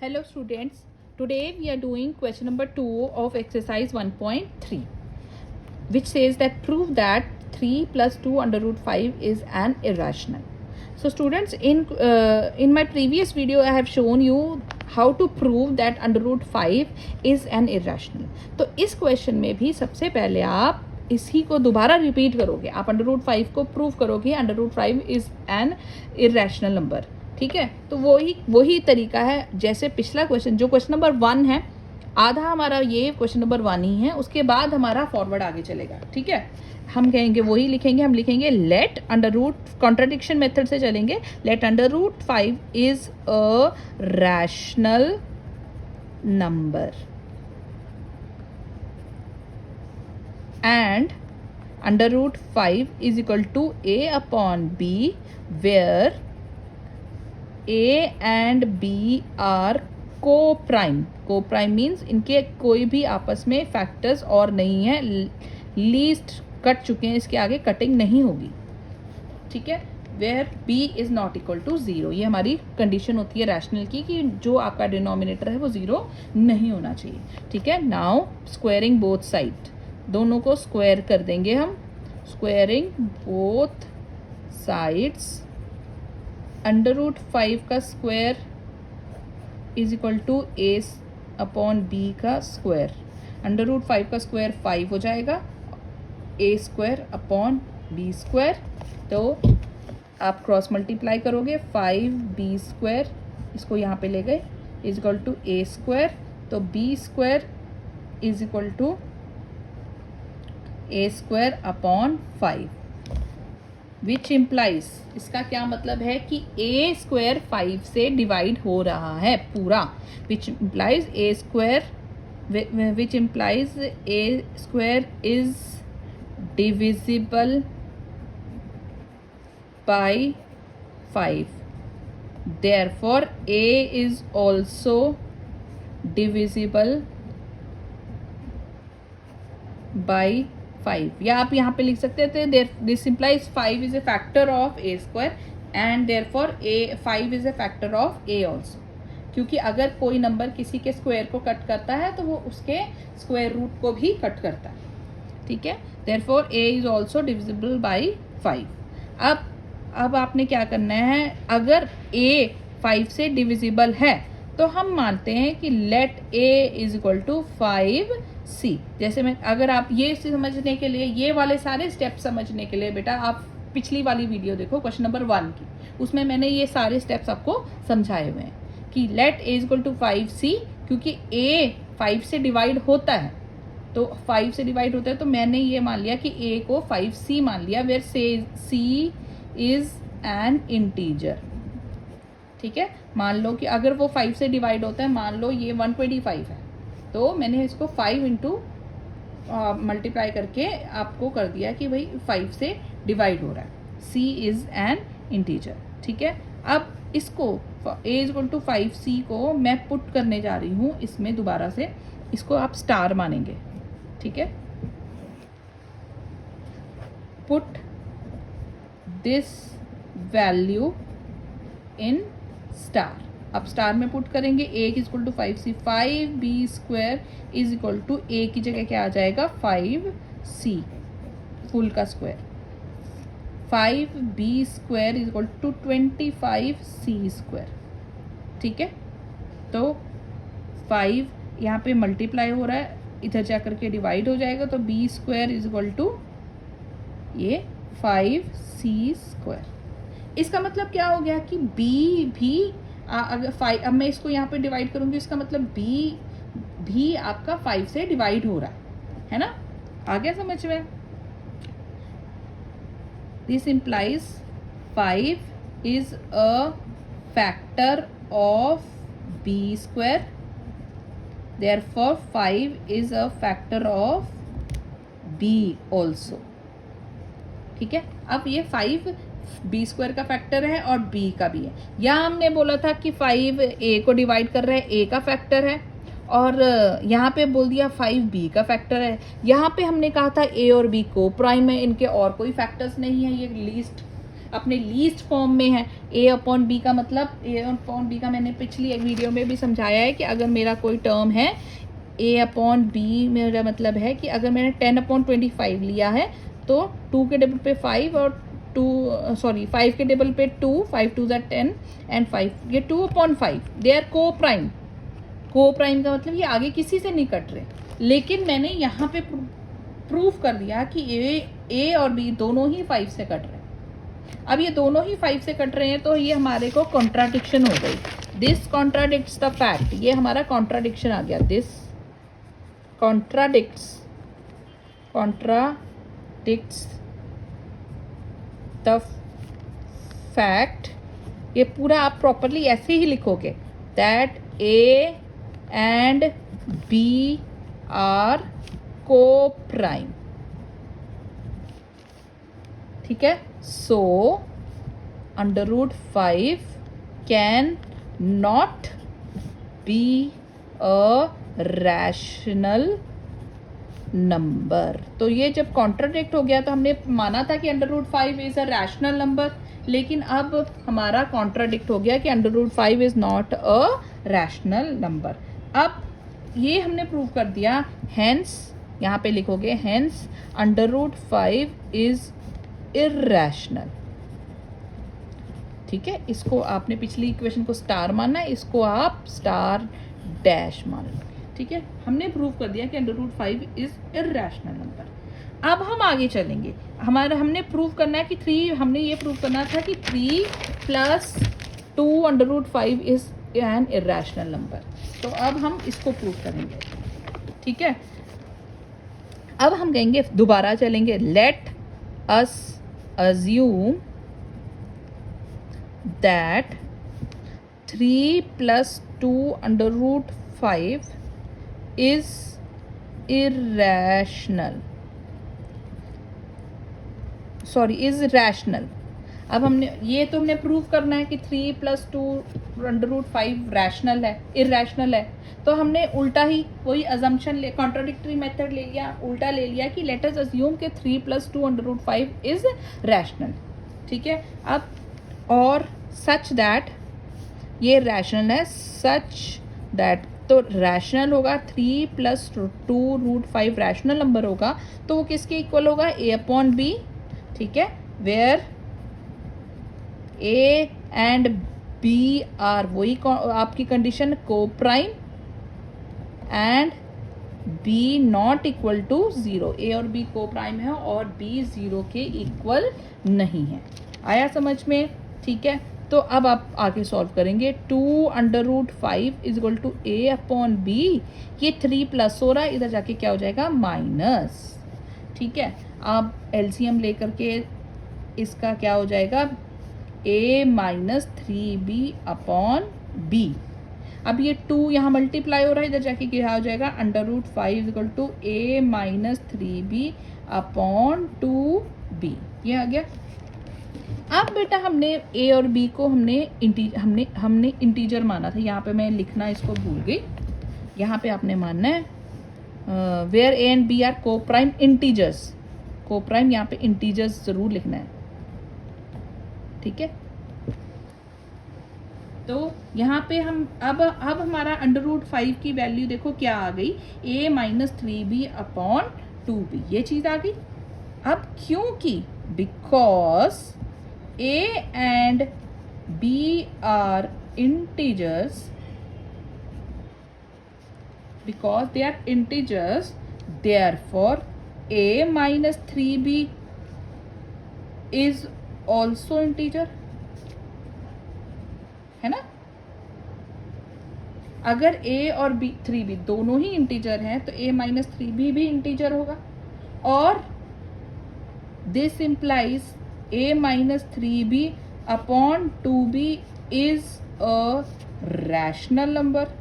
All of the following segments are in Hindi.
Hello students, today we are doing question number 2 of exercise 1.3 which says that prove that 3 plus 2 under root 5 is an irrational. So students, in my previous video I have shown you how to prove that under root 5 is an irrational. तो इस क्वेश्चन में भी सबसे पहले आप इसी को दोबारा रिपीट करोगे, आप अंडर रूट 5 को प्रूव करोगे under root 5 is an irrational number. ठीक है, तो वही तरीका है जैसे पिछला क्वेश्चन, जो क्वेश्चन नंबर 1 है, आधा हमारा ये क्वेश्चन नंबर 1 ही है, उसके बाद हमारा फॉरवर्ड आगे चलेगा. ठीक है, हम कहेंगे वही लिखेंगे, हम लिखेंगे let under root, contradiction method से चलेंगे, let under root 5 is a rational number and under root 5 is equal to a upon b where a and b are co-prime. Co-prime means इनके कोई भी आपस में फैक्टर्स और नहीं है, लीस्ट कट चुके हैं, इसके आगे कटिंग नहीं होगी. ठीक है, where b is not equal to 0. ये हमारी कंडीशन होती है रैशनल की कि जो आपका डिनोमिनेटर है वो 0 नहीं होना चाहिए. ठीक है, नाउ स्क्वायरिंग बोथ साइड, दोनों को स्क्वायर कर देंगे हम. Squaring both sides, under root 5 का square is equal to a upon b का स्क्वायर. अंडर रूट 5 का स्क्वायर 5 हो जाएगा, a square upon b square. तो आप क्रॉस मल्टीप्लाई करोगे, 5b स्क्वायर, इसको यहाँ पे ले गए, is equal to A square. तो B square is equal to A square upon 5 which implies, इसका क्या मतलब है कि ए स्क्वायर 5 से डिवाइड हो रहा है पूरा, which implies A square, which implies A square is divisible by 5. Therefore A is also divisible by 5. या आप यहाँ पे लिख सकते थे this implies 5 is a factor of A square and therefore A 5 is a factor of A also. क्योंकि अगर कोई नंबर किसी के स्क्वायर को कट करता है तो वो उसके स्क्वायर रूट को भी कट करता है. ठीक है, therefore A is also divisible by 5. अब आपने क्या करना है, अगर ए 5 से डिविजिबल है तो हम मानते हैं कि let a is equal to 5c. जैसे मैं, अगर आप ये समझने के लिए, ये वाले सारे स्टेप समझने के लिए बेटा आप पिछली वाली वीडियो देखो क्वेश्चन नंबर 1 की, उसमें मैंने ये सारे स्टेप्स आपको समझाए हुए हैं कि let a is equal to 5c, क्योंकि a 5 से डिवाइड होता है, तो 5 से डिवाइड होता है, तो मैंने ये मान लिया कि a को 5c मान लिया, where c is an integer. ठीक है, मान लो कि अगर वो 5 से डिवाइड होता है, मान लो ये 125 है, तो मैंने इसको 5 इंटू मल्टीप्लाई करके आपको कर दिया कि भाई 5 से डिवाइड हो रहा है. c is an integer. ठीक है, अब इसको a is equal to 5c को मैं पुट करने जा रही हूँ इसमें दोबारा से, इसको आप स्टार मानेंगे. ठीक है, put this value in star. अब स्टार में पुट करेंगे, a is equal to 5c, 5b square is equal to a की जगह क्या आ जाएगा 5c फुल का square. 5b square is equal to 25c square. ठीक है, तो 5 यहाँ पे मल्टीप्लाई हो रहा है, इधर जा करके डिवाइड हो जाएगा, तो b square is equal to ये 5c स्क्वायर. इसका मतलब क्या हो गया कि b भी अगर 5, अब मैं इसको यहाँ पे डिवाइड करूँगी, इसका मतलब b भी आपका 5 से डिवाइड हो रहा है ना. आ गया समझ में? This implies 5 is a factor of b square, therefore 5 is a factor of b also. ठीक है, अब ये 5 b स्क्वायर का फैक्टर है और b का भी है. यहाँ हमने बोला था कि 5 a को डिवाइड कर रहा है, a का फैक्टर है, और यहाँ पे बोल दिया 5b का फैक्टर है. यहाँ पे हमने कहा था a और b को प्राइम है, इनके और कोई फैक्टर्स नहीं है, ये लीस्ट अपने लीस्ट फॉर्म में है। ए अपॉन बी का मतलब, ए अपॉन बी का मैंने पिछली एक वीडियो में भी समझाया है कि अगर मेरा कोई टर्म है ए अपॉन बी, मेरा मतलब है कि अगर मैंने 10/25 लिया है तो 2 के टेबल पे 5 और 5 के टेबल पे 2, 5 2 ज़ा 10 एंड 5, ये 2/5 दे आर को प्राइम। को प्राइम का मतलब ये आगे किसी से नहीं कट रहे, लेकिन मैंने यहाँ पे प्रूव कर दिया कि ए और बी दोनों ही 5 से कट रहे हैं। अब ये दोनों ही 5 से कट रहे हैं तो ये हमारे को कॉन्ट्राडिक्शन हो गई। दिस कॉन्ट्राडिक्ट्स द फैक्ट, ये हमारा कॉन्ट्राडिक्शन आ गया। दिस कॉन्ट्राडिक्ट्स द फैक्ट, ये पूरा आप प्रॉपरली ऐसे ही लिखोगे, that a and b are coprime. ठीक है, so √5 can not be a rational number. तो ये जब कॉन्ट्राडिक्ट हो गया तो हमने माना था कि √5 इज अ रैशनल नंबर, लेकिन अब हमारा कॉन्ट्राडिक्ट हो गया कि √5 is not a rational number. अब ये हमने प्रूव कर दिया, हेंस यहाँ पे लिखोगे हेंस √5 इज इर्रेशनल। ठीक है, इसको आपने पिछली इक्वेशन को स्टार मानना है, इसको आप स्टार डैश मान लो। ठीक है, हमने प्रूव कर दिया कि √5 इज इर्रेशनल नंबर। अब हम आगे चलेंगे, हमने प्रूव करना है कि हमने ये प्रूव करना था कि 3 + 2 √5 इज एन इर्रेशनल नंबर। तो अब हम इसको प्रूव करेंगे। ठीक है, अब हम कहेंगे, दोबारा चलेंगे, let us assume that 3 + 2 √5 is rational। अब हमने प्रूव करना है कि 3 + 2 √5 रैशनल है, इर्रेशनल है। तो हमने उल्टा ही वही अजम्पशन कॉन्ट्राडिक्टरी मेथड ले लिया, उल्टा ले लिया कि लेट अस अज्यूम कि 3 + 2 √5 इज रैशनल। ठीक है, अब और सच दैट, ये रैशनल है, सच दैट, तो रैशनल होगा 3 + 2 √5 रैशनल नंबर होगा, तो वो किसके इक्वल होगा, ए अपॉन बी। ठीक है, where a and b are, वही आपकी condition, coprime and b not equal to 0। A और बी को प्राइम है और बी 0 के इक्वल नहीं है। आया समझ में? ठीक है, तो अब आप आगे सॉल्व करेंगे। 2 √5 is equal to a upon b, ये 3 प्लस हो रहा है, इधर जाके क्या हो जाएगा, माइनस। ठीक है, आप एलसीएम लेकर के इसका क्या हो जाएगा, a - 3b अपॉन b। अब ये 2 यहाँ मल्टीप्लाई हो रहा है, इधर जाके क्या हो जाएगा, √5 equal to a - 3b upon 2b। ये आ गया। अब बेटा हमने a और b को हमने इंटीजर माना था। यहाँ पे मैं लिखना इसको भूल गई, यहाँ पे आपने मानना है where a and b are coprime integers. Coprime यहाँ पे इंटीजर्स जरूर लिखना है। ठीक है, तो यहाँ पे हम अब हमारा √5 की वैल्यू देखो क्या आ गई, a - 3b अपॉन 2b, ये चीज आ गई। अब क्योंकि because a and b are integers, because they are integers, therefore a - 3b is also integer, है ना। अगर a और b 3b दोनों ही इंटीजर हैं तो a - 3b भी इंटीजर होगा, और this implies a - 3b upon 2b is a rational number.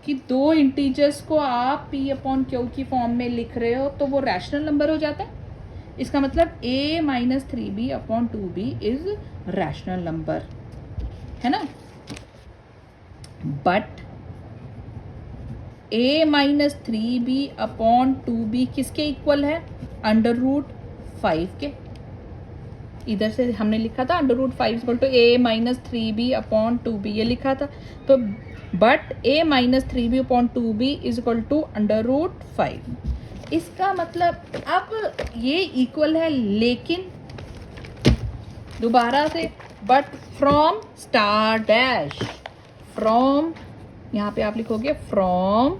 कि दो इंटीजर्स को आप p अपॉन q की फॉर्म में लिख रहे हो तो वो रैशनल नंबर हो जाता है। इसका मतलब a - 3b upon 2b is rational number, है ना। But a - 3b upon 2b किसके इक्वल है, अंडर रूट 5 के, इधर से हमने लिखा था under root 5 equal to a minus 3b upon 2b, ये लिखा था। तो but a minus 3b upon 2b is equal to under root 5। इसका मतलब अब ये इक्वल है, लेकिन दोबारा से but from star dash, from यहाँ पे आप लिखोगे from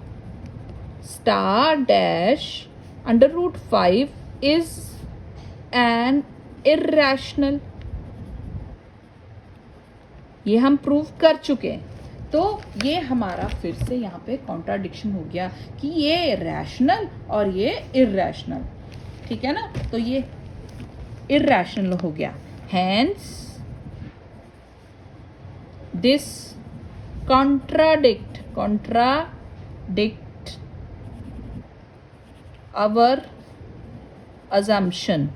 star dash under root 5 is an irrational. ये हम प्रूव कर चुके हैं। तो ये हमारा फिर से यहाँ पे कॉन्ट्राडिक्शन हो गया कि ये रैशनल और ये इर्रेशनल, ठीक है ना। तो ये इर्रेशनल हो गया, hence this contradict our assumption।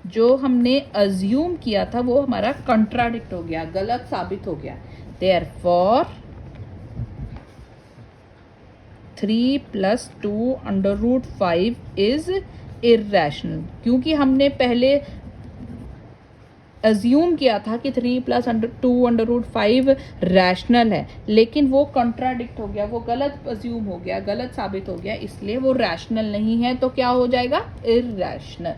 जो हमने अज्यूम किया था वो हमारा कंट्राडिक्ट हो गया, गलत साबित हो गया। therefore 3 + 2 under root 5 is irrational, क्योंकि हमने पहले अज्यूम किया था कि 3 + 2 अंडर रूट 5 रैशनल है, लेकिन वो कॉन्ट्राडिक्ट हो गया, वो गलत अज्यूम हो गया, गलत साबित हो गया, इसलिए वो रैशनल नहीं है। तो क्या हो जाएगा, इर्रेशनल।